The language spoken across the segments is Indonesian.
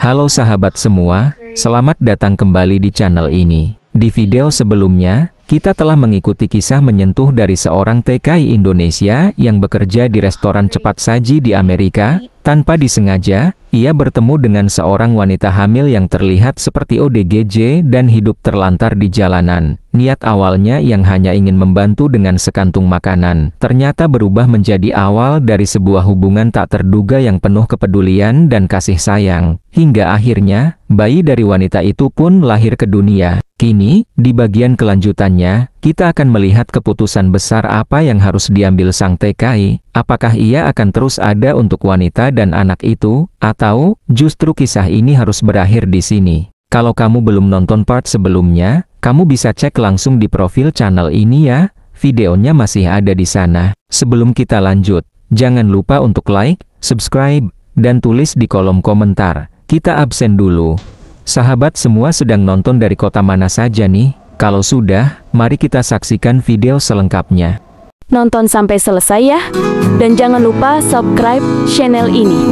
Halo sahabat semua, selamat datang kembali di channel ini. Di video sebelumnya, kita telah mengikuti kisah menyentuh dari seorang TKI Indonesia yang bekerja di restoran cepat saji di Amerika. Tanpa disengaja, ia bertemu dengan seorang wanita hamil yang terlihat seperti ODGJ dan hidup terlantar di jalanan. Niat awalnya yang hanya ingin membantu dengan sekantung makanan, ternyata berubah menjadi awal dari sebuah hubungan tak terduga yang penuh kepedulian dan kasih sayang. Hingga akhirnya, bayi dari wanita itu pun lahir ke dunia. Kini, di bagian kelanjutannya, kita akan melihat keputusan besar apa yang harus diambil sang TKI. Apakah ia akan terus ada untuk wanita dan anak itu, atau justru kisah ini harus berakhir di sini? Kalau kamu belum nonton part sebelumnya, kamu bisa cek langsung di profil channel ini ya. Videonya masih ada di sana. Sebelum kita lanjut, jangan lupa untuk like, subscribe, dan tulis di kolom komentar. Kita absen dulu. Sahabat semua sedang nonton dari kota mana saja nih? Kalau sudah, mari kita saksikan video selengkapnya. Nonton sampai selesai ya, dan jangan lupa subscribe channel ini.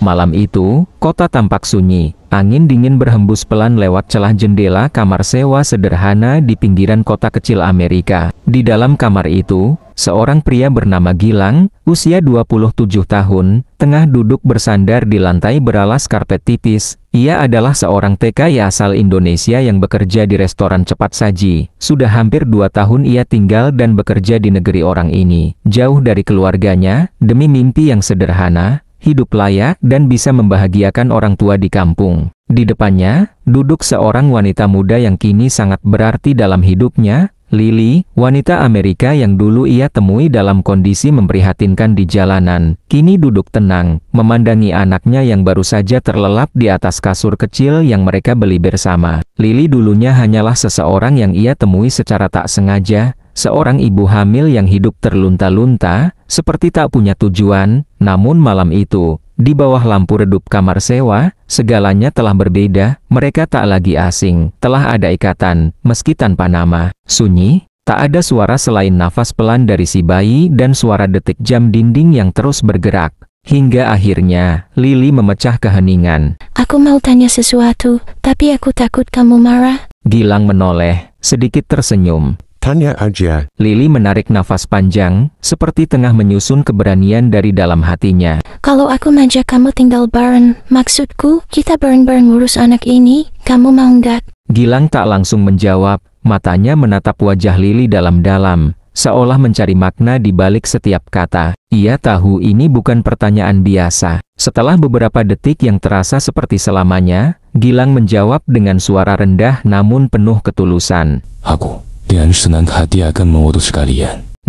Malam itu, kota tampak sunyi. Angin dingin berhembus pelan lewat celah jendela kamar sewa sederhana di pinggiran kota kecil Amerika. Di dalam kamar itu, seorang pria bernama Gilang, usia 27 tahun, tengah duduk bersandar di lantai beralas karpet tipis. Ia adalah seorang TKI asal Indonesia yang bekerja di restoran cepat saji. Sudah hampir 2 tahun ia tinggal dan bekerja di negeri orang ini, jauh dari keluarganya, demi mimpi yang sederhana, hidup layak dan bisa membahagiakan orang tua di kampung. Di depannya, duduk seorang wanita muda yang kini sangat berarti dalam hidupnya, Lily, wanita Amerika yang dulu ia temui dalam kondisi memprihatinkan di jalanan. Kini duduk tenang, memandangi anaknya yang baru saja terlelap di atas kasur kecil yang mereka beli bersama. Lily dulunya hanyalah seseorang yang ia temui secara tak sengaja, seorang ibu hamil yang hidup terlunta-lunta, seperti tak punya tujuan. Namun malam itu, di bawah lampu redup kamar sewa, segalanya telah berbeda. Mereka tak lagi asing, telah ada ikatan, meski tanpa nama. Sunyi, tak ada suara selain nafas pelan dari si bayi dan suara detik jam dinding yang terus bergerak. Hingga akhirnya, Lily memecah keheningan. Aku mau tanya sesuatu, tapi aku takut kamu marah. Gilang menoleh, sedikit tersenyum. Tanya aja. Lily menarik nafas panjang, seperti tengah menyusun keberanian dari dalam hatinya. Kalau aku ngajak kamu tinggal bareng, maksudku, kita bareng-bareng ngurus anak ini, kamu mau nggak? Gilang tak langsung menjawab, matanya menatap wajah Lily dalam-dalam, seolah mencari makna di balik setiap kata. Ia tahu ini bukan pertanyaan biasa. Setelah beberapa detik yang terasa seperti selamanya, Gilang menjawab dengan suara rendah namun penuh ketulusan.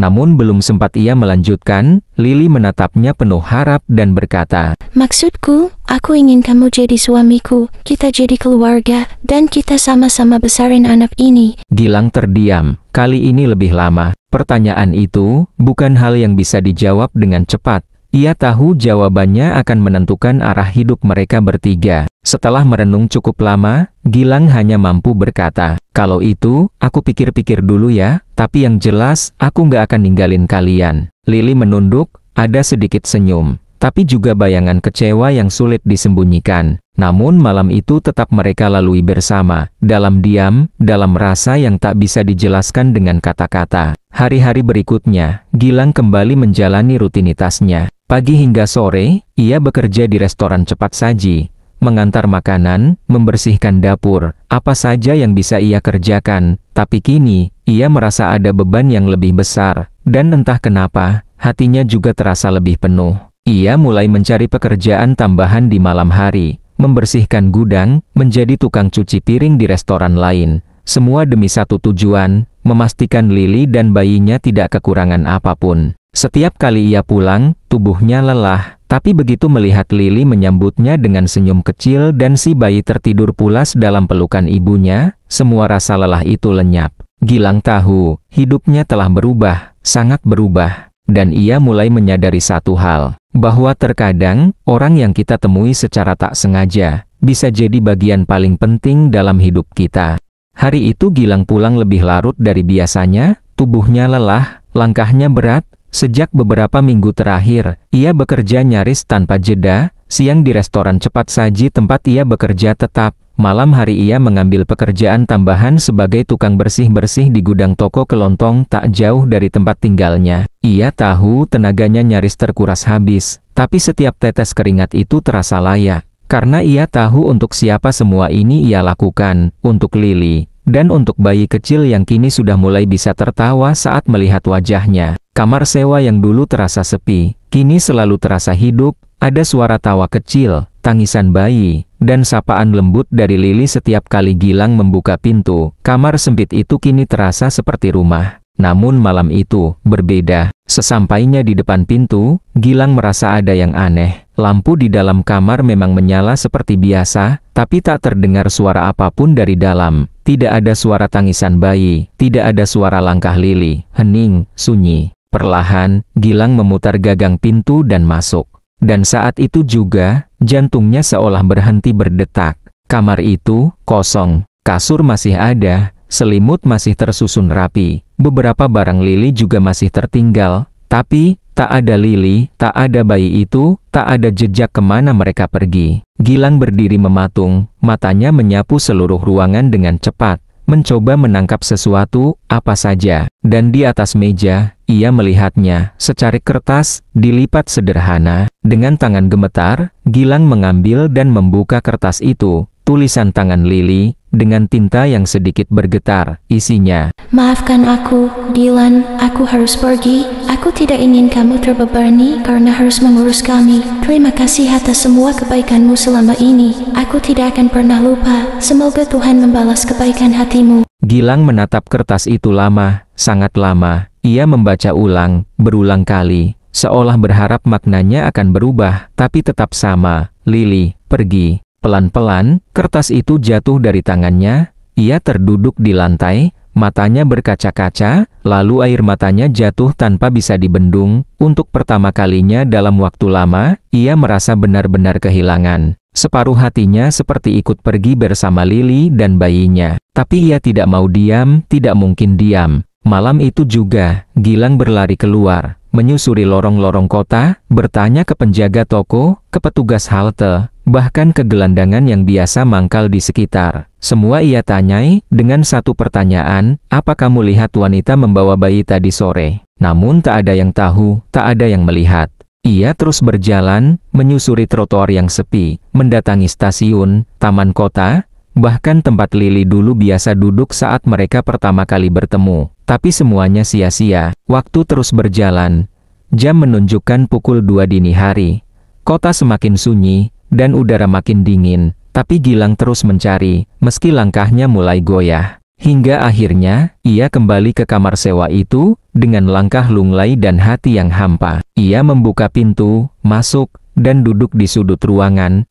Namun belum sempat ia melanjutkan, Lily menatapnya penuh harap dan berkata, Maksudku, aku ingin kamu jadi suamiku, kita jadi keluarga, dan kita sama-sama besarin anak ini. Gilang terdiam, kali ini lebih lama. Pertanyaan itu bukan hal yang bisa dijawab dengan cepat. Ia tahu jawabannya akan menentukan arah hidup mereka bertiga. Setelah merenung cukup lama, Gilang hanya mampu berkata, kalau itu, aku pikir-pikir dulu ya, tapi yang jelas, aku nggak akan ninggalin kalian. Lily menunduk, ada sedikit senyum, tapi juga bayangan kecewa yang sulit disembunyikan. Namun malam itu tetap mereka lalui bersama, dalam diam, dalam rasa yang tak bisa dijelaskan dengan kata-kata. Hari-hari berikutnya, Gilang kembali menjalani rutinitasnya. Pagi hingga sore, ia bekerja di restoran cepat saji, mengantar makanan, membersihkan dapur, apa saja yang bisa ia kerjakan. Tapi kini, ia merasa ada beban yang lebih besar, dan entah kenapa, hatinya juga terasa lebih penuh. Ia mulai mencari pekerjaan tambahan di malam hari, membersihkan gudang, menjadi tukang cuci piring di restoran lain. Semua demi satu tujuan, memastikan Lily dan bayinya tidak kekurangan apapun. Setiap kali ia pulang, tubuhnya lelah, tapi begitu melihat Lily menyambutnya dengan senyum kecil dan si bayi tertidur pulas dalam pelukan ibunya, semua rasa lelah itu lenyap. Gilang tahu, hidupnya telah berubah, sangat berubah. Dan ia mulai menyadari satu hal, bahwa terkadang, orang yang kita temui secara tak sengaja, bisa jadi bagian paling penting dalam hidup kita. Hari itu Gilang pulang lebih larut dari biasanya, tubuhnya lelah, langkahnya berat, Sejak beberapa minggu terakhir, ia bekerja nyaris tanpa jeda, siang di restoran cepat saji tempat ia bekerja tetap, malam hari ia mengambil pekerjaan tambahan sebagai tukang bersih-bersih di gudang toko kelontong tak jauh dari tempat tinggalnya. Ia tahu tenaganya nyaris terkuras habis, tapi setiap tetes keringat itu terasa layak, karena ia tahu untuk siapa semua ini ia lakukan, untuk Lily, dan untuk bayi kecil yang kini sudah mulai bisa tertawa saat melihat wajahnya. Kamar sewa yang dulu terasa sepi, kini selalu terasa hidup, ada suara tawa kecil, tangisan bayi, dan sapaan lembut dari Lily setiap kali Gilang membuka pintu. Kamar sempit itu kini terasa seperti rumah. Namun malam itu, berbeda. Sesampainya di depan pintu, Gilang merasa ada yang aneh. Lampu di dalam kamar memang menyala seperti biasa, tapi tak terdengar suara apapun dari dalam. Tidak ada suara tangisan bayi, tidak ada suara langkah Lily, hening, sunyi. Perlahan, Gilang memutar gagang pintu dan masuk. Dan saat itu juga, jantungnya seolah berhenti berdetak. Kamar itu, kosong. Kasur masih ada, selimut masih tersusun rapi. Beberapa barang Lily juga masih tertinggal, tapi tak ada Lily, tak ada bayi itu, tak ada jejak kemana mereka pergi. Gilang berdiri mematung, matanya menyapu seluruh ruangan dengan cepat, mencoba menangkap sesuatu, apa saja. Dan di atas meja, ia melihatnya, secarik kertas, dilipat sederhana. Dengan tangan gemetar, Gilang mengambil dan membuka kertas itu. Tulisan tangan Lily, dengan tinta yang sedikit bergetar, isinya. Maafkan aku, Dylan, aku harus pergi. Aku tidak ingin kamu terbebani karena harus mengurus kami. Terima kasih atas semua kebaikanmu selama ini. Aku tidak akan pernah lupa. Semoga Tuhan membalas kebaikan hatimu. Gilang menatap kertas itu lama, sangat lama. Ia membaca ulang, berulang kali, seolah berharap maknanya akan berubah, tapi tetap sama. Lily, pergi. Pelan-pelan, kertas itu jatuh dari tangannya, ia terduduk di lantai, matanya berkaca-kaca, lalu air matanya jatuh tanpa bisa dibendung. Untuk pertama kalinya dalam waktu lama, ia merasa benar-benar kehilangan. Separuh hatinya seperti ikut pergi bersama Lily dan bayinya. Tapi ia tidak mau diam, tidak mungkin diam. Malam itu juga, Gilang berlari keluar, menyusuri lorong-lorong kota, bertanya ke penjaga toko, ke petugas halte, bahkan ke gelandangan yang biasa mangkal di sekitar. Semua ia tanyai, dengan satu pertanyaan, apa kamu lihat wanita membawa bayi tadi sore? Namun tak ada yang tahu, tak ada yang melihat. Ia terus berjalan, menyusuri trotoar yang sepi, mendatangi stasiun, taman kota, bahkan tempat Lily dulu biasa duduk saat mereka pertama kali bertemu. Tapi semuanya sia-sia. Waktu terus berjalan. Jam menunjukkan pukul 2 dini hari. Kota semakin sunyi, dan udara makin dingin. Tapi Gilang terus mencari, meski langkahnya mulai goyah. Hingga akhirnya, ia kembali ke kamar sewa itu, dengan langkah lunglai dan hati yang hampa. Ia membuka pintu, masuk, dan duduk di sudut ruangan.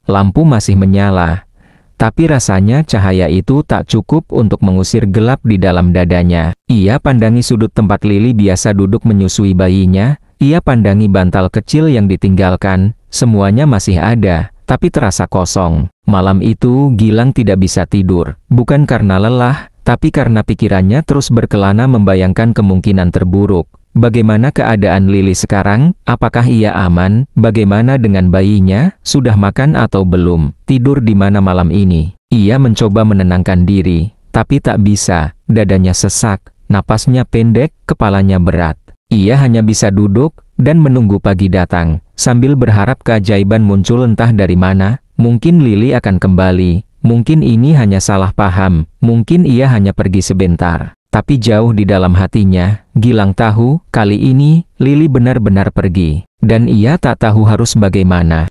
Lampu masih menyala. Tapi rasanya cahaya itu tak cukup untuk mengusir gelap di dalam dadanya. Ia pandangi sudut tempat Lily biasa duduk menyusui bayinya. Ia pandangi bantal kecil yang ditinggalkan. Semuanya masih ada, tapi terasa kosong. Malam itu Gilang tidak bisa tidur. Bukan karena lelah, tapi karena pikirannya terus berkelana membayangkan kemungkinan terburuk. Bagaimana keadaan Lily sekarang? Apakah ia aman? Bagaimana dengan bayinya? Sudah makan atau belum? Tidur di mana malam ini? Ia mencoba menenangkan diri, tapi tak bisa. Dadanya sesak, napasnya pendek, kepalanya berat. Ia hanya bisa duduk dan menunggu pagi datang, sambil berharap keajaiban muncul entah dari mana. Mungkin Lily akan kembali. Mungkin ini hanya salah paham. Mungkin ia hanya pergi sebentar. Tapi jauh di dalam hatinya, Gilang tahu, kali ini, Lily benar-benar pergi. Dan ia tak tahu harus bagaimana.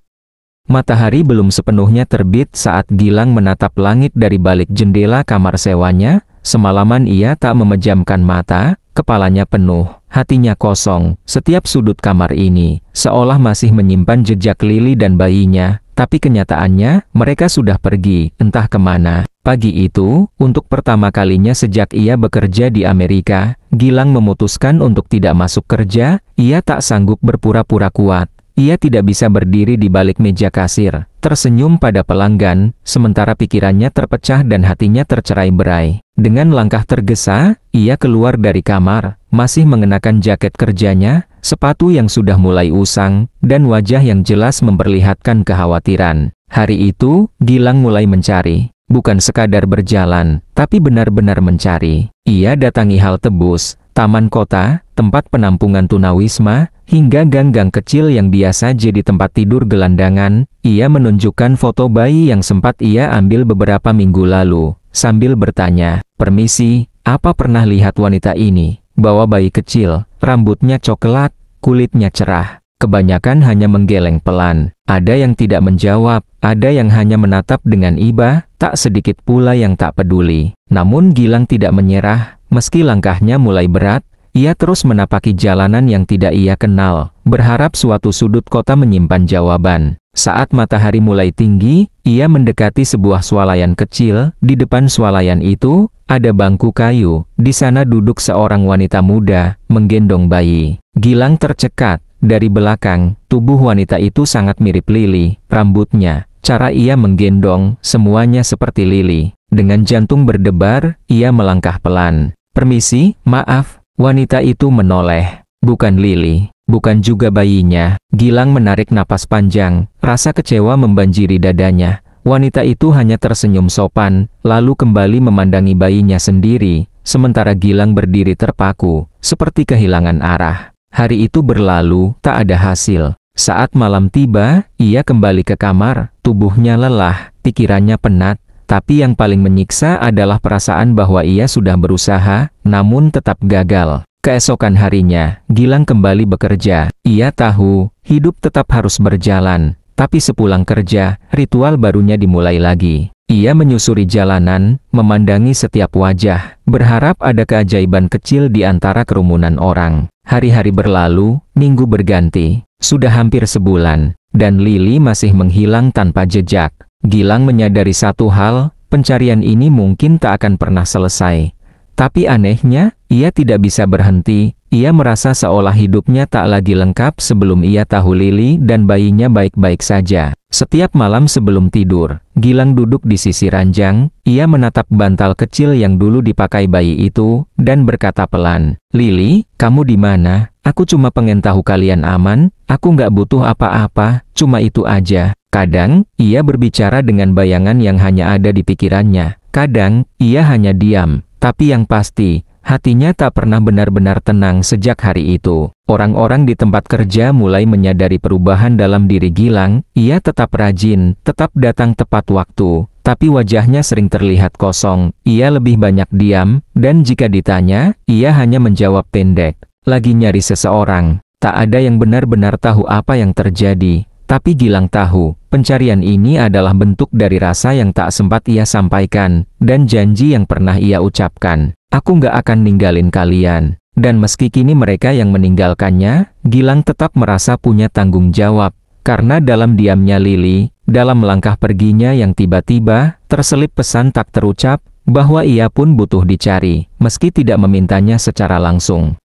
Matahari belum sepenuhnya terbit saat Gilang menatap langit dari balik jendela kamar sewanya. Semalaman ia tak memejamkan mata, kepalanya penuh, hatinya kosong. Setiap sudut kamar ini, seolah masih menyimpan jejak Lily dan bayinya. Tapi kenyataannya, mereka sudah pergi, entah kemana. Pagi itu, untuk pertama kalinya sejak ia bekerja di Amerika, Gilang memutuskan untuk tidak masuk kerja. Ia tak sanggup berpura-pura kuat. Ia tidak bisa berdiri di balik meja kasir, tersenyum pada pelanggan, sementara pikirannya terpecah dan hatinya tercerai-berai. Dengan langkah tergesa, ia keluar dari kamar, masih mengenakan jaket kerjanya, sepatu yang sudah mulai usang, dan wajah yang jelas memperlihatkan kekhawatiran. Hari itu, Gilang mulai mencari. Bukan sekadar berjalan, tapi benar-benar mencari. Ia datangi halte bus, taman kota, tempat penampungan tunawisma, hingga gang-gang kecil yang biasa jadi tempat tidur gelandangan. Ia menunjukkan foto bayi yang sempat ia ambil beberapa minggu lalu, sambil bertanya, "Permisi, apa pernah lihat wanita ini?" Bawa bayi kecil, rambutnya coklat, kulitnya cerah. Kebanyakan hanya menggeleng pelan. Ada yang tidak menjawab, ada yang hanya menatap dengan iba, tak sedikit pula yang tak peduli. Namun Gilang tidak menyerah, meski langkahnya mulai berat, ia terus menapaki jalanan yang tidak ia kenal, berharap suatu sudut kota menyimpan jawaban. Saat matahari mulai tinggi, ia mendekati sebuah swalayan kecil. Di depan swalayan itu, ada bangku kayu. Di sana duduk seorang wanita muda, menggendong bayi. Gilang tercekat. Dari belakang, tubuh wanita itu sangat mirip Lili. Rambutnya, cara ia menggendong, semuanya seperti Lili. Dengan jantung berdebar, ia melangkah pelan. "Permisi, maaf." Wanita itu menoleh. Bukan Lili, bukan juga bayinya. Gilang menarik napas panjang, rasa kecewa membanjiri dadanya. Wanita itu hanya tersenyum sopan, lalu kembali memandangi bayinya sendiri, sementara Gilang berdiri terpaku, seperti kehilangan arah. Hari itu berlalu, tak ada hasil. Saat malam tiba, ia kembali ke kamar, tubuhnya lelah, pikirannya penat, tapi yang paling menyiksa adalah perasaan bahwa ia sudah berusaha, namun tetap gagal. Keesokan harinya, Gilang kembali bekerja. Ia tahu, hidup tetap harus berjalan, tapi sepulang kerja, ritual barunya dimulai lagi. Ia menyusuri jalanan, memandangi setiap wajah, berharap ada keajaiban kecil di antara kerumunan orang. Hari-hari berlalu, minggu berganti, sudah hampir sebulan, dan Lili masih menghilang tanpa jejak. Gilang menyadari satu hal, pencarian ini mungkin tak akan pernah selesai. Tapi anehnya, ia tidak bisa berhenti. Ia merasa seolah hidupnya tak lagi lengkap sebelum ia tahu Lili dan bayinya baik-baik saja. Setiap malam sebelum tidur, Gilang duduk di sisi ranjang. Ia menatap bantal kecil yang dulu dipakai bayi itu, dan berkata pelan, "Lili, kamu di mana? Aku cuma pengen tahu kalian aman, aku nggak butuh apa-apa, cuma itu aja." Kadang, ia berbicara dengan bayangan yang hanya ada di pikirannya. Kadang, ia hanya diam, tapi yang pasti, hatinya tak pernah benar-benar tenang sejak hari itu. Orang-orang di tempat kerja mulai menyadari perubahan dalam diri Gilang. Ia tetap rajin, tetap datang tepat waktu, tapi wajahnya sering terlihat kosong. Ia lebih banyak diam, dan jika ditanya, ia hanya menjawab pendek, "Lagi nyari seseorang." Tak ada yang benar-benar tahu apa yang terjadi. Tapi Gilang tahu, pencarian ini adalah bentuk dari rasa yang tak sempat ia sampaikan, dan janji yang pernah ia ucapkan. "Aku nggak akan ninggalin kalian." Dan meski kini mereka yang meninggalkannya, Gilang tetap merasa punya tanggung jawab. Karena dalam diamnya Lili, dalam langkah perginya yang tiba-tiba, terselip pesan tak terucap, bahwa ia pun butuh dicari, meski tidak memintanya secara langsung.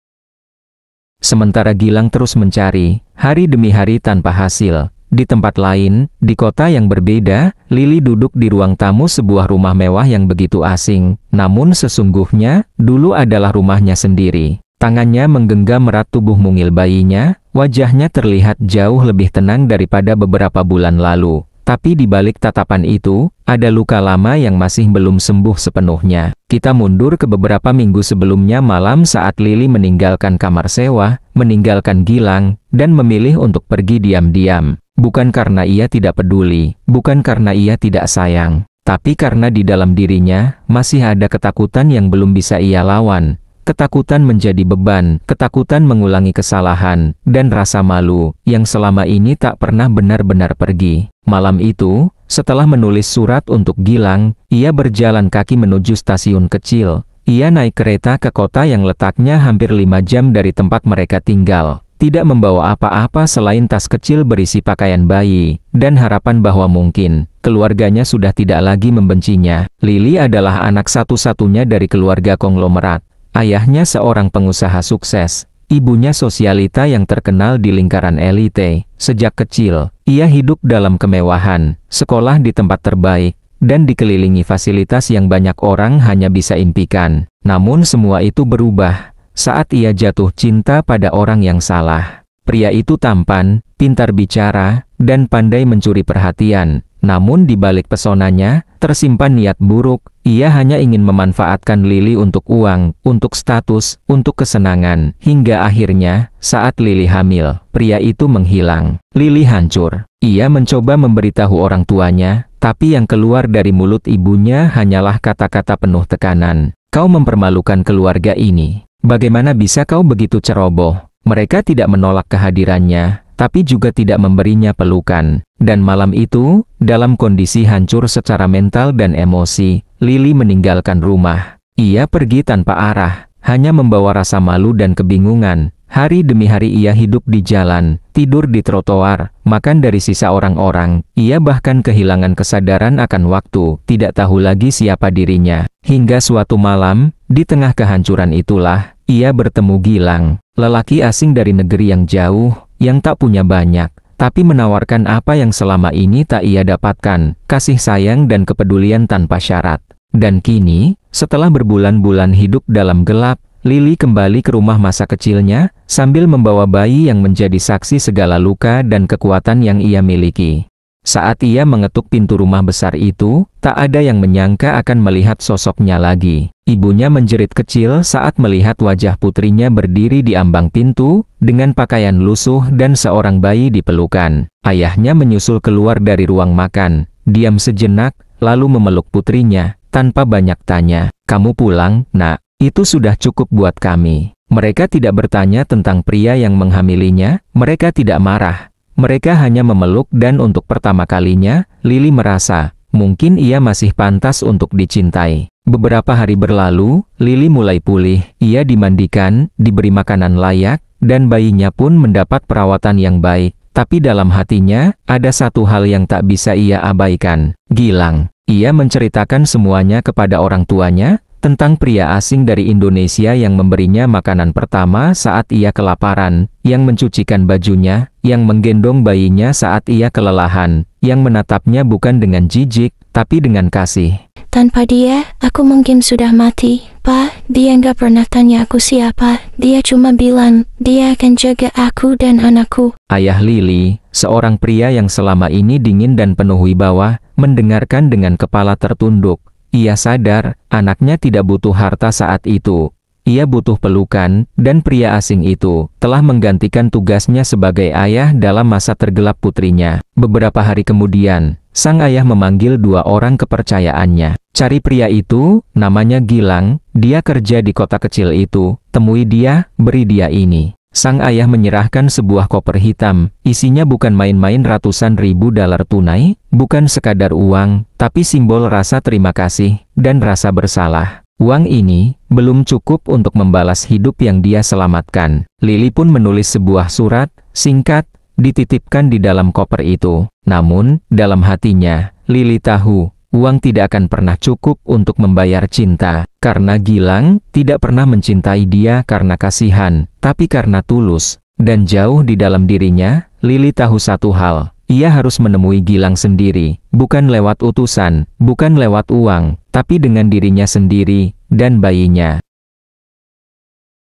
Sementara Gilang terus mencari, hari demi hari tanpa hasil. Di tempat lain, di kota yang berbeda, Lili duduk di ruang tamu sebuah rumah mewah yang begitu asing. Namun sesungguhnya, dulu adalah rumahnya sendiri. Tangannya menggenggam erat tubuh mungil bayinya, wajahnya terlihat jauh lebih tenang daripada beberapa bulan lalu. Tapi di balik tatapan itu, ada luka lama yang masih belum sembuh sepenuhnya. Kita mundur ke beberapa minggu sebelumnya malam saat Lili meninggalkan kamar sewa, meninggalkan Gilang, dan memilih untuk pergi diam-diam. Bukan karena ia tidak peduli, bukan karena ia tidak sayang, tapi karena di dalam dirinya, masih ada ketakutan yang belum bisa ia lawan. Ketakutan menjadi beban, ketakutan mengulangi kesalahan, dan rasa malu, yang selama ini tak pernah benar-benar pergi. Malam itu, setelah menulis surat untuk Gilang, ia berjalan kaki menuju stasiun kecil. Ia naik kereta ke kota yang letaknya hampir 5 jam dari tempat mereka tinggal. Tidak membawa apa-apa selain tas kecil berisi pakaian bayi, dan harapan bahwa mungkin, keluarganya sudah tidak lagi membencinya. Lili adalah anak satu-satunya dari keluarga konglomerat. Ayahnya seorang pengusaha sukses, ibunya sosialita yang terkenal di lingkaran elite. Sejak kecil, ia hidup dalam kemewahan, sekolah di tempat terbaik, dan dikelilingi fasilitas yang banyak orang hanya bisa impikan. Namun semua itu berubah saat ia jatuh cinta pada orang yang salah. Pria itu tampan, pintar bicara, dan pandai mencuri perhatian. Namun di balik pesonanya, tersimpan niat buruk. Ia hanya ingin memanfaatkan Lily untuk uang, untuk status, untuk kesenangan. Hingga akhirnya, saat Lily hamil, pria itu menghilang. Lily hancur. Ia mencoba memberitahu orang tuanya, tapi yang keluar dari mulut ibunya hanyalah kata-kata penuh tekanan. Kau mempermalukan keluarga ini. Bagaimana bisa kau begitu ceroboh? Mereka tidak menolak kehadirannya, tapi juga tidak memberinya pelukan. Dan malam itu, dalam kondisi hancur secara mental dan emosi, Lily meninggalkan rumah. Ia pergi tanpa arah, hanya membawa rasa malu dan kebingungan. Hari demi hari ia hidup di jalan, tidur di trotoar, makan dari sisa orang-orang. Ia bahkan kehilangan kesadaran akan waktu, tidak tahu lagi siapa dirinya. Hingga suatu malam, di tengah kehancuran itulah, ia bertemu Gilang, lelaki asing dari negeri yang jauh, yang tak punya banyak, tapi menawarkan apa yang selama ini tak ia dapatkan, kasih sayang dan kepedulian tanpa syarat. Dan kini, setelah berbulan-bulan hidup dalam gelap, Lily kembali ke rumah masa kecilnya, sambil membawa bayi yang menjadi saksi segala luka dan kekuatan yang ia miliki. Saat ia mengetuk pintu rumah besar itu, tak ada yang menyangka akan melihat sosoknya lagi. Ibunya menjerit kecil saat melihat wajah putrinya berdiri di ambang pintu, dengan pakaian lusuh dan seorang bayi di pelukan. Ayahnya menyusul keluar dari ruang makan, diam sejenak, lalu memeluk putrinya, tanpa banyak tanya. Kamu pulang, nak? Itu sudah cukup buat kami. Mereka tidak bertanya tentang pria yang menghamilinya, mereka tidak marah. Mereka hanya memeluk dan untuk pertama kalinya, Lily merasa, mungkin ia masih pantas untuk dicintai. Beberapa hari berlalu, Lily mulai pulih, ia dimandikan, diberi makanan layak, dan bayinya pun mendapat perawatan yang baik. Tapi dalam hatinya, ada satu hal yang tak bisa ia abaikan. Gilang. Ia menceritakan semuanya kepada orang tuanya, tentang pria asing dari Indonesia yang memberinya makanan pertama saat ia kelaparan, yang mencucikan bajunya, yang menggendong bayinya saat ia kelelahan, yang menatapnya bukan dengan jijik, tapi dengan kasih. Tanpa dia, aku mungkin sudah mati. Pak, dia nggak pernah tanya aku siapa. Dia cuma bilang, dia akan jaga aku dan anakku. Ayah Lily, seorang pria yang selama ini dingin dan penuh wibawa, mendengarkan dengan kepala tertunduk. Ia sadar, anaknya tidak butuh harta saat itu. Ia butuh pelukan, dan pria asing itu telah menggantikan tugasnya sebagai ayah dalam masa tergelap putrinya. Beberapa hari kemudian, sang ayah memanggil dua orang kepercayaannya. Cari pria itu, namanya Gilang, dia kerja di kota kecil itu, temui dia, beri dia ini. Sang ayah menyerahkan sebuah koper hitam, isinya bukan main-main ratusan ribu dolar tunai, bukan sekadar uang, tapi simbol rasa terima kasih, dan rasa bersalah. Uang ini, belum cukup untuk membalas hidup yang dia selamatkan. Lily pun menulis sebuah surat, singkat, dititipkan di dalam koper itu. Namun, dalam hatinya, Lily tahu, uang tidak akan pernah cukup untuk membayar cinta. Karena Gilang tidak pernah mencintai dia karena kasihan, tapi karena tulus. Dan jauh di dalam dirinya, Lily tahu satu hal. Ia harus menemui Gilang sendiri, bukan lewat utusan, bukan lewat uang, tapi dengan dirinya sendiri, dan bayinya.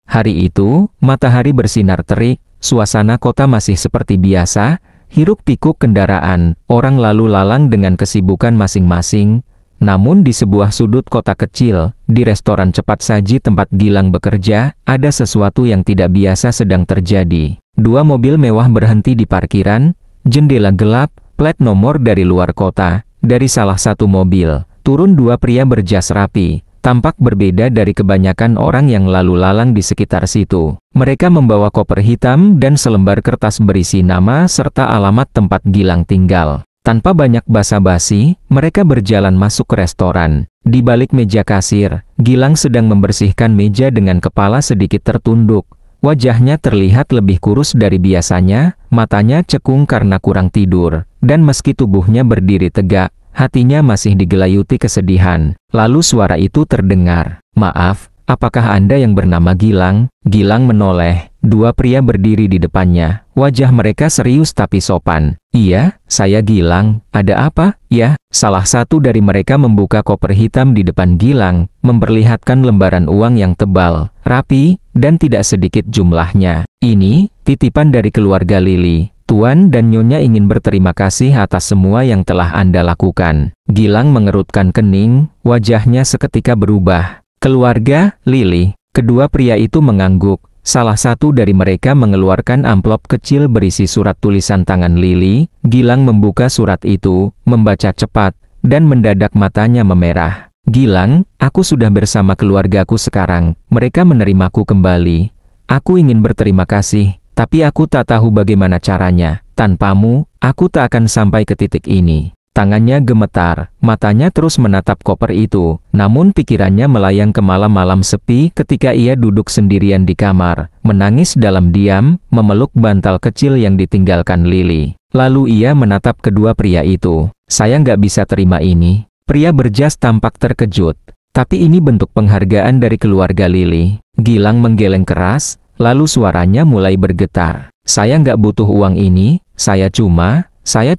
Hari itu, matahari bersinar terik, suasana kota masih seperti biasa, hiruk-pikuk kendaraan, orang lalu lalang dengan kesibukan masing-masing. Namun di sebuah sudut kota kecil, di restoran cepat saji tempat Gilang bekerja, ada sesuatu yang tidak biasa sedang terjadi. Dua mobil mewah berhenti di parkiran, jendela gelap, plat nomor dari luar kota. Dari salah satu mobil, turun dua pria berjas rapi, tampak berbeda dari kebanyakan orang yang lalu lalang di sekitar situ. Mereka membawa koper hitam dan selembar kertas berisi nama serta alamat tempat Gilang tinggal. Tanpa banyak basa-basi, mereka berjalan masuk ke restoran. Di balik meja kasir, Gilang sedang membersihkan meja dengan kepala sedikit tertunduk. Wajahnya terlihat lebih kurus dari biasanya, matanya cekung karena kurang tidur, dan meski tubuhnya berdiri tegak, hatinya masih digelayuti kesedihan. Lalu suara itu terdengar, "Maaf, apakah Anda yang bernama Gilang?" Gilang menoleh, Dua pria berdiri di depannya. Wajah mereka serius tapi sopan. "Iya, saya Gilang. Ada apa?" "Ya." Salah satu dari mereka membuka koper hitam di depan Gilang, memperlihatkan lembaran uang yang tebal, rapi, dan tidak sedikit jumlahnya. "Ini titipan dari keluarga Lili. Tuan dan Nyonya ingin berterima kasih atas semua yang telah Anda lakukan." Gilang mengerutkan kening, wajahnya seketika berubah. "Keluarga Lili?" Kedua pria itu mengangguk. Salah satu dari mereka mengeluarkan amplop kecil berisi surat tulisan tangan Lili. Gilang membuka surat itu, membaca cepat, dan mendadak matanya memerah. "Gilang, aku sudah bersama keluargaku sekarang. Mereka menerimaku kembali. Aku ingin berterima kasih, tapi aku tak tahu bagaimana caranya. Tanpamu, aku tak akan sampai ke titik ini." Tangannya gemetar, matanya terus menatap koper itu, namun pikirannya melayang ke malam-malam sepi ketika ia duduk sendirian di kamar, menangis dalam diam, memeluk bantal kecil yang ditinggalkan Lili. Lalu ia menatap kedua pria itu. "Saya nggak bisa terima ini." Pria berjas tampak terkejut. "Tapi ini bentuk penghargaan dari keluarga Lili." Gilang menggeleng keras, lalu suaranya mulai bergetar. "Saya nggak butuh uang ini, saya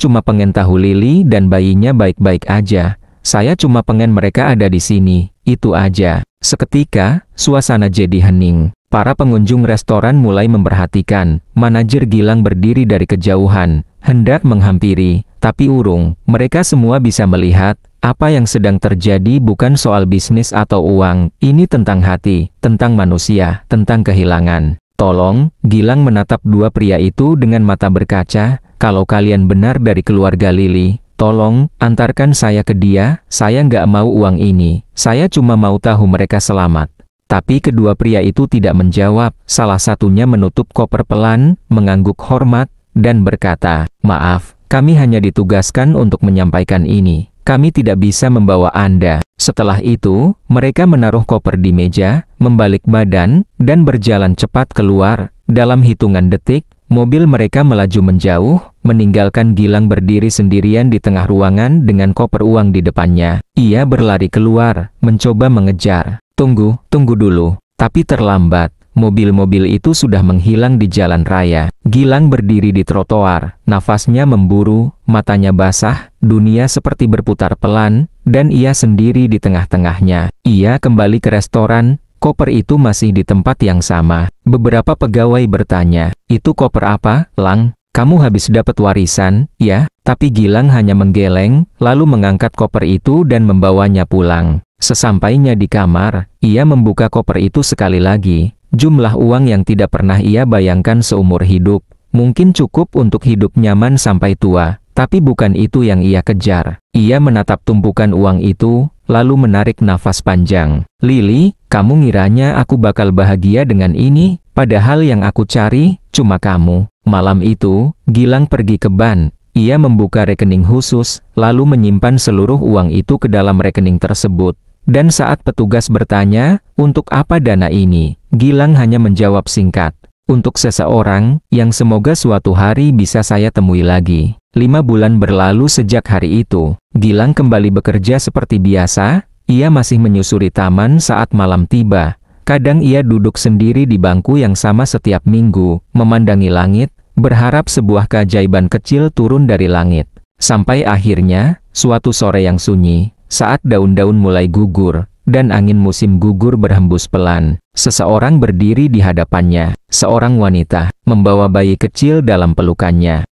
cuma pengen tahu Lili dan bayinya baik-baik aja. Saya cuma pengen mereka ada di sini, itu aja." Seketika, suasana jadi hening. Para pengunjung restoran mulai memperhatikan. Manajer Gilang berdiri dari kejauhan, hendak menghampiri, tapi urung. Mereka semua bisa melihat, apa yang sedang terjadi bukan soal bisnis atau uang, ini tentang hati, tentang manusia, tentang kehilangan. "Tolong," Gilang menatap dua pria itu dengan mata berkaca, "kalau kalian benar dari keluarga Lili, tolong, antarkan saya ke dia. Saya nggak mau uang ini, saya cuma mau tahu mereka selamat." Tapi kedua pria itu tidak menjawab. Salah satunya menutup koper pelan, mengangguk hormat, dan berkata, "Maaf, kami hanya ditugaskan untuk menyampaikan ini. Kami tidak bisa membawa Anda." Setelah itu, mereka menaruh koper di meja, membalik badan, dan berjalan cepat keluar. Dalam hitungan detik, mobil mereka melaju menjauh, meninggalkan Gilang berdiri sendirian di tengah ruangan dengan koper uang di depannya. Ia berlari keluar, mencoba mengejar. Tunggu dulu." Tapi terlambat. Mobil-mobil itu sudah menghilang di jalan raya. Gilang berdiri di trotoar, nafasnya memburu, matanya basah, dunia seperti berputar pelan, dan ia sendiri di tengah-tengahnya. Ia kembali ke restoran, koper itu masih di tempat yang sama. Beberapa pegawai bertanya, "Itu koper apa, Lang? Kamu habis dapat warisan, ya?" Tapi Gilang hanya menggeleng, lalu mengangkat koper itu dan membawanya pulang. Sesampainya di kamar, ia membuka koper itu sekali lagi. Jumlah uang yang tidak pernah ia bayangkan seumur hidup. Mungkin cukup untuk hidup nyaman sampai tua, tapi bukan itu yang ia kejar. Ia menatap tumpukan uang itu, lalu menarik nafas panjang. "Lili, kamu ngiranya aku bakal bahagia dengan ini? Padahal yang aku cari, cuma kamu." Malam itu, Gilang pergi ke bank. Ia membuka rekening khusus, lalu menyimpan seluruh uang itu ke dalam rekening tersebut. Dan saat petugas bertanya, "Untuk apa dana ini?" Gilang hanya menjawab singkat, "Untuk seseorang, yang semoga suatu hari bisa saya temui lagi." 5 bulan berlalu sejak hari itu. Gilang kembali bekerja seperti biasa. Ia masih menyusuri taman saat malam tiba. Kadang ia duduk sendiri di bangku yang sama setiap minggu, memandangi langit, berharap sebuah keajaiban kecil turun dari langit. Sampai akhirnya, suatu sore yang sunyi, saat daun-daun mulai gugur, dan angin musim gugur berhembus pelan, seseorang berdiri di hadapannya, seorang wanita, membawa bayi kecil dalam pelukannya.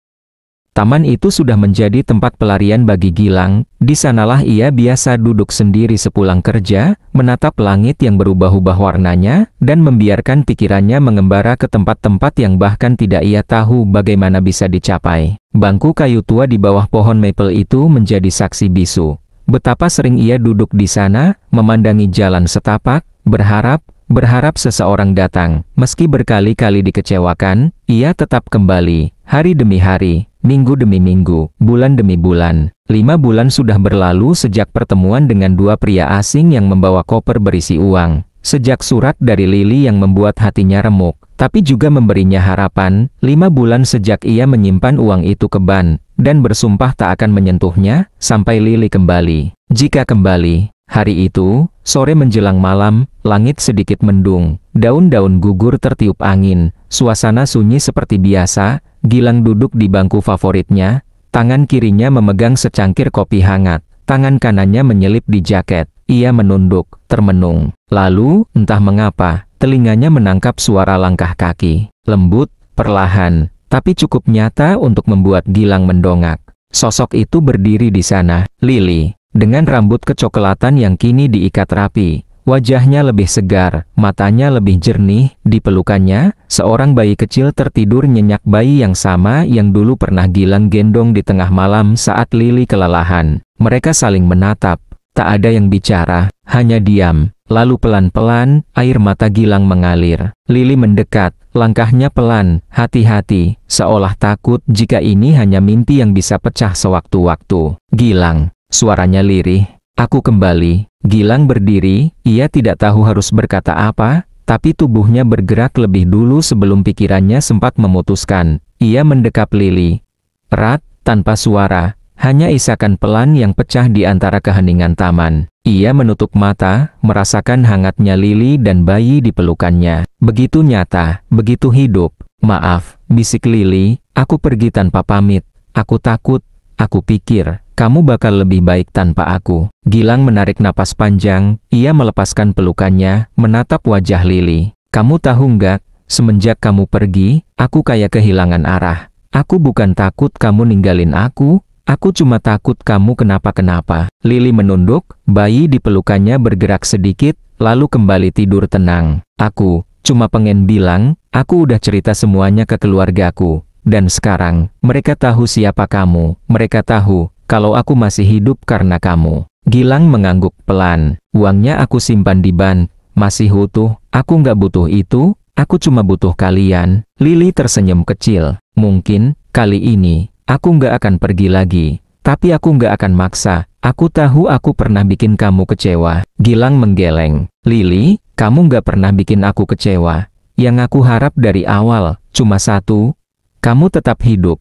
Taman itu sudah menjadi tempat pelarian bagi Gilang. Di sanalah ia biasa duduk sendiri sepulang kerja, menatap langit yang berubah-ubah warnanya, dan membiarkan pikirannya mengembara ke tempat-tempat yang bahkan tidak ia tahu bagaimana bisa dicapai. Bangku kayu tua di bawah pohon maple itu menjadi saksi bisu. Betapa sering ia duduk di sana, memandangi jalan setapak, berharap seseorang datang. Meski berkali-kali dikecewakan, ia tetap kembali, hari demi hari, minggu demi minggu, bulan demi bulan. 5 bulan sudah berlalu sejak pertemuan dengan dua pria asing yang membawa koper berisi uang. Sejak surat dari Lili yang membuat hatinya remuk, tapi juga memberinya harapan. 5 bulan sejak ia menyimpan uang itu ke bank, dan bersumpah tak akan menyentuhnya, sampai Lili kembali. Jika kembali, hari itu, sore menjelang malam, langit sedikit mendung, daun-daun gugur tertiup angin, Suasana sunyi seperti biasa. Gilang duduk di bangku favoritnya. Tangan kirinya memegang secangkir kopi hangat. Tangan kanannya menyelip di jaket. Ia menunduk, termenung. Lalu, entah mengapa, telinganya menangkap suara langkah kaki. Lembut, perlahan, tapi cukup nyata untuk membuat Gilang mendongak. Sosok itu berdiri di sana, Lily, dengan rambut kecoklatan yang kini diikat rapi. Wajahnya lebih segar, matanya lebih jernih. Di pelukannya, seorang bayi kecil tertidur nyenyak, bayi yang sama yang dulu pernah Gilang gendong di tengah malam saat Lily kelelahan. Mereka saling menatap. Tak ada yang bicara, hanya diam. Lalu pelan-pelan, air mata Gilang mengalir. Lily mendekat, langkahnya pelan, hati-hati, seolah takut jika ini hanya mimpi yang bisa pecah sewaktu-waktu. Gilang, suaranya lirih. Aku kembali. Gilang berdiri, ia tidak tahu harus berkata apa, tapi tubuhnya bergerak lebih dulu sebelum pikirannya sempat memutuskan. Ia mendekap Lily. Erat, tanpa suara, hanya isakan pelan yang pecah di antara keheningan taman. Ia menutup mata, merasakan hangatnya Lily dan bayi di pelukannya. Begitu nyata, begitu hidup. Maaf, bisik Lily, aku pergi tanpa pamit. Aku takut, aku pikir kamu bakal lebih baik tanpa aku. Gilang menarik napas panjang, ia melepaskan pelukannya, menatap wajah Lily. Kamu tahu nggak, semenjak kamu pergi, aku kayak kehilangan arah. Aku bukan takut kamu ninggalin aku cuma takut kamu kenapa-kenapa. Lily menunduk, bayi di pelukannya bergerak sedikit, lalu kembali tidur tenang. Aku cuma pengen bilang, aku udah cerita semuanya ke keluargaku. Dan sekarang, mereka tahu siapa kamu. Mereka tahu kalau aku masih hidup karena kamu. Gilang mengangguk pelan. Uangnya aku simpan di bank, masih utuh. Aku nggak butuh itu, aku cuma butuh kalian. Lily tersenyum kecil. Mungkin, kali ini, aku nggak akan pergi lagi. Tapi aku nggak akan maksa. Aku tahu aku pernah bikin kamu kecewa. Gilang menggeleng. Lily, kamu nggak pernah bikin aku kecewa. Yang aku harap dari awal, cuma satu. Kamu tetap hidup.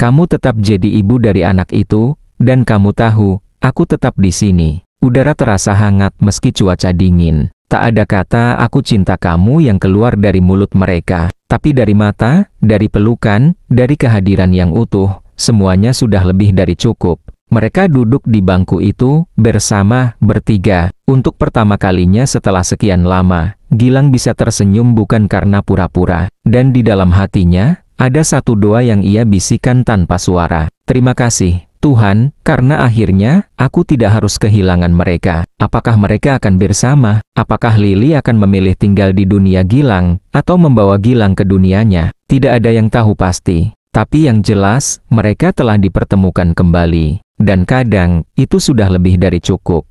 Kamu tetap jadi ibu dari anak itu, dan kamu tahu, aku tetap di sini. Udara terasa hangat meski cuaca dingin. Tak ada kata aku cinta kamu yang keluar dari mulut mereka. Tapi dari mata, dari pelukan, dari kehadiran yang utuh, semuanya sudah lebih dari cukup. Mereka duduk di bangku itu, bersama, bertiga. Untuk pertama kalinya setelah sekian lama, Gilang bisa tersenyum bukan karena pura-pura. Dan di dalam hatinya, ada satu doa yang ia bisikan tanpa suara. Terima kasih, Tuhan, karena akhirnya, aku tidak harus kehilangan mereka. Apakah mereka akan bersama? Apakah Lily akan memilih tinggal di dunia Gilang, atau membawa Gilang ke dunianya? Tidak ada yang tahu pasti. Tapi yang jelas, mereka telah dipertemukan kembali. Dan kadang, itu sudah lebih dari cukup.